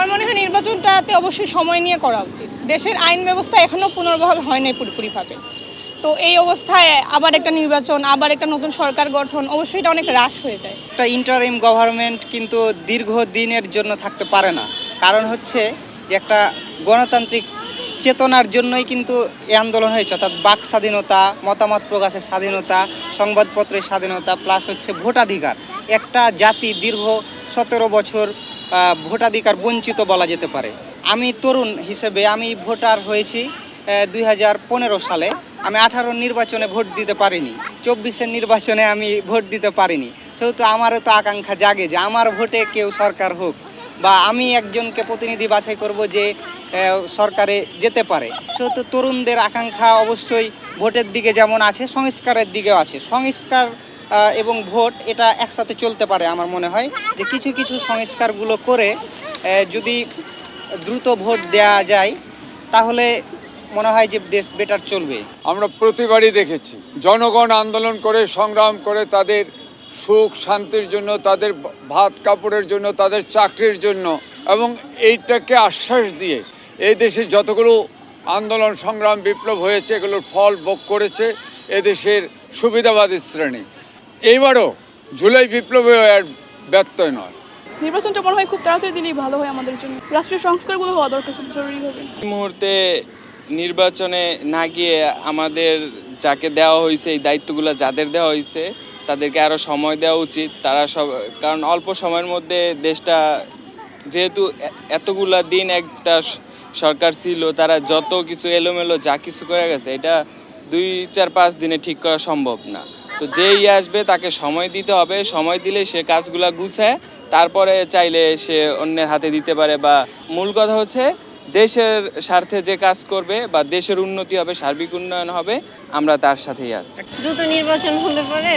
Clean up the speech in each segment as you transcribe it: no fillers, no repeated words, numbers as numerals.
আমার মনে হয় নির্বাচনটাতে অবশ্যই সময় নিয়ে করা উচিত। দেশের আইন ব্যবস্থা এখনও পুনর্বহাল হয় নাই পুরোপুরিভাবে। তো এই অবস্থায় আবার একটা নির্বাচন, আবার একটা নতুন সরকার গঠন, অবশ্যই এটা অনেক হ্রাস হয়ে যায়। একটা ইন্টারিম গভর্নমেন্ট কিন্তু দীর্ঘদিনের জন্য থাকতে পারে না। কারণ হচ্ছে যে একটা গণতান্ত্রিক চেতনার জন্যই কিন্তু এই আন্দোলন হয়েছে, অর্থাৎ বাক স্বাধীনতা, মতামত প্রকাশের স্বাধীনতা, সংবাদপত্রের স্বাধীনতা, প্লাস হচ্ছে ভোটাধিকার। একটা জাতি দীর্ঘ 17 বছর ভোটাধিকার বঞ্চিত বলা যেতে পারে। আমি তরুণ হিসেবে আমি ভোটার হয়েছি 2015 সালে। আমি 18 নির্বাচনে ভোট দিতে পারিনি, 24-এর নির্বাচনে আমি ভোট দিতে পারিনি। সেহেতু আমারও তো আকাঙ্ক্ষা জাগে যে আমার ভোটে কেউ সরকার হোক, বা আমি একজনকে প্রতিনিধি বাছাই করব যে সরকারে যেতে পারে। সেহেতু তরুণদের আকাঙ্ক্ষা অবশ্যই ভোটের দিকে যেমন আছে, সংস্কারের দিকেও আছে। সংস্কার এবং ভোট এটা একসাথে চলতে পারে। আমার মনে হয় যে কিছু কিছু সংস্কারগুলো করে যদি দ্রুত ভোট দেওয়া যায় তাহলে মনে হয় যে দেশ বেটার চলবে। আমরা প্রতিবারই দেখেছি জনগণ আন্দোলন করে, সংগ্রাম করে তাদের সুখ শান্তির জন্য, তাদের ভাত কাপড়ের জন্য, তাদের চাকরির জন্য, এবং এইটাকে আশ্বাস দিয়ে এই দেশে যতগুলো আন্দোলন সংগ্রাম বিপ্লব হয়েছে এগুলোর ফল ভোগ করেছে এদেশের সুবিধাবাদী শ্রেণী। এইবারও জুলাই বিপ্লবে আর ব্যত্যয় নয়। নির্বাচনটা মনে হয় খুব তাড়াতাড়ি দিলেই ভালো হয় আমাদের জন্য। রাষ্ট্রীয় সংস্কারগুলো হওয়া দরকার, খুব জরুরি হবে। এই মুহূর্তে নির্বাচনে না গিয়ে আমাদের যাকে দেওয়া হয়েছে, এই দায়িত্বগুলো যাদের দেওয়া হয়েছে তাদেরকে আরও সময় দেওয়া উচিত। তারা সব, কারণ অল্প সময়ের মধ্যে দেশটা যেহেতু এতগুলা দিন একটা সরকার ছিল, তারা যত কিছু এলোমেলো যা কিছু করে গেছে, এটা 2-4-5 দিনে ঠিক করা সম্ভব না। তো যেই আসবে তাকে সময় দিতে হবে, সময় দিলে সে কাজগুলা গুছায় তারপরে চাইলে সে অন্যের হাতে দিতে পারে। বা মূল কথা হচ্ছে দেশের স্বার্থে যে কাজ করবে বা দেশের উন্নতি হবে, সার্বিক উন্নয়ন হবে, আমরা তার সাথেই আছি। দ্রুত নির্বাচন হলে পরে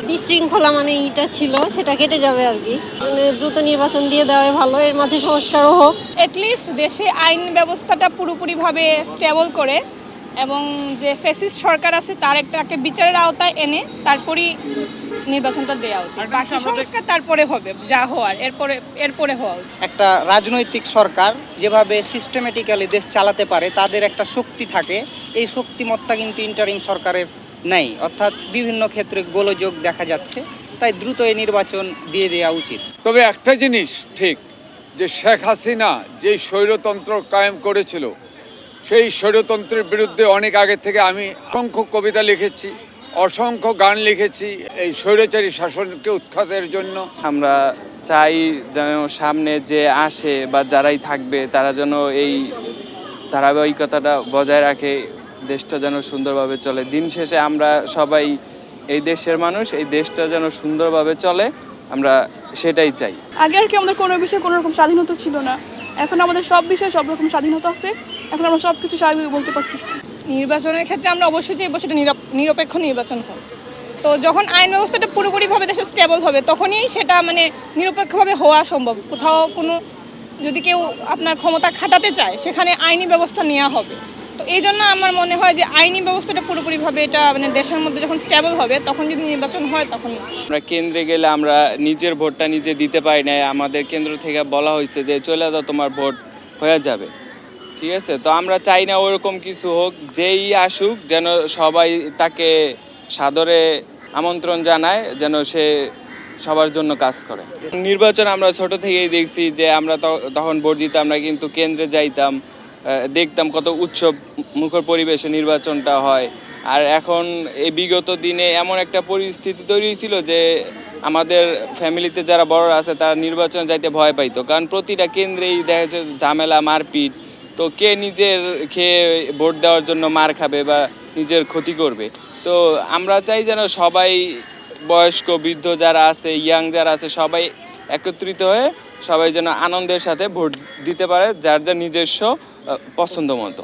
বিশৃঙ্খলা মানে এটা ছিল সেটা কেটে যাবে আর কি। মানে দ্রুত নির্বাচন দিয়ে দেওয়াই ভালো, এর মাঝে সংস্কারও হোক। অ্যাটলিস্ট দেশে আইন ব্যবস্থাটা পুরোপুরিভাবে স্টেবল করে এবং যে ফ্যাসিস্ট সরকার আছে তার একটাকে বিচারের আওতায় এনে তারপরই নির্বাচনটা দেওয়া উচিত। বাকি সংস্কার তারপরে হবে, যা হওয়ার এরপরে হওয়া উচিত। একটা রাজনৈতিক সরকার যেভাবে সিস্টেমেটিক্যালি দেশ চালাতে পারে, তাদের একটা শক্তি থাকে। এই শক্তিমত্তা কিন্তু ইন্টারিম সরকারের নেই, অর্থাৎ বিভিন্ন ক্ষেত্রে গোলযোগ দেখা যাচ্ছে। তাই দ্রুত এই নির্বাচন দিয়ে দেওয়া উচিত। তবে একটা জিনিস ঠিক, যে শেখ হাসিনা যেই স্বৈরতন্ত্র কায়েম করেছিল, সেই স্বৈরতন্ত্রের বিরুদ্ধে অনেক আগে থেকে আমি অসংখ্য কবিতা লিখেছি, অসংখ্য গান লিখেছি এই স্বৈরাচারী শাসনকে উৎখাতের জন্য। আমরা চাই যেন সামনে যে আসে বা যারাই থাকবে তারা যেন এই ধারাবাহিকতাটা বজায় রাখে, দেশটা যেন সুন্দরভাবে চলে। দিন শেষে আমরা সবাই এই দেশের মানুষ, এই দেশটা যেন সুন্দরভাবে চলে, আমরা সেটাই চাই। আগে আর কি আমাদের কোনো বিষয়ে কোনো রকম স্বাধীনতা ছিল না, এখন আমাদের সব বিষয়ে সব রকম স্বাধীনতা আছে। এখন আমরা সব কিছু স্বাভাবিক বলতে পারতেছি। নির্বাচনের ক্ষেত্রে আমরা অবশ্যই চাইবো সেটা নিরপেক্ষ নির্বাচন হোক। তো যখন আইন ব্যবস্থাটা পুরোপুরিভাবে দেশে স্টেবল হবে তখনই সেটা মানে নিরপেক্ষভাবে হওয়া সম্ভব। কোথাও কোনো যদি কেউ আপনার ক্ষমতা খাটাতে চায় সেখানে আইনি ব্যবস্থা নেওয়া হবে। তো এই জন্য আমার মনে হয় যে আইনি ব্যবস্থাটা পুরোপুরিভাবে এটা মানে দেশের মধ্যে যখন স্টেবল হবে তখন যদি নির্বাচন হয় তখন। আমরা কেন্দ্রে গেলে আমরা নিজের ভোটটা নিজে দিতে পারি না, আমাদের কেন্দ্র থেকে বলা হয়েছে যে চলে যাও, তোমার ভোট হয়ে যাবে, ঠিক আছে। তো আমরা চাই না ওরকম কিছু হোক, যেই আসুক যেন সবাই তাকে সাদরে আমন্ত্রণ জানায়, যেন সে সবার জন্য কাজ করে। নির্বাচন আমরা ছোট থেকেই দেখছি যে আমরা তখন ভোট দিতাম না, কিন্তু কেন্দ্রে যাইতাম, দেখতাম কত উৎসব মুখর পরিবেশে নির্বাচনটা হয়। আর এখন এই বিগত দিনে এমন একটা পরিস্থিতি তৈরি হয়েছিল যে আমাদের ফ্যামিলিতে যারা বড়রা আছে তারা নির্বাচন যাইতে ভয় পাইতো, কারণ প্রতিটা কেন্দ্রেই দেখা যাচ্ছে ঝামেলা, মারপিট। তো কে নিজের খেয়ে ভোট দেওয়ার জন্য মার খাবে বা নিজের ক্ষতি করবে। তো আমরা চাই যেন সবাই, বয়স্ক বৃদ্ধ যারা আছে, ইয়াং যারা আছে, সবাই একত্রিত হয়ে সবাই যেন আনন্দের সাথে ভোট দিতে পারে যার যার নিজস্ব পছন্দ মতো।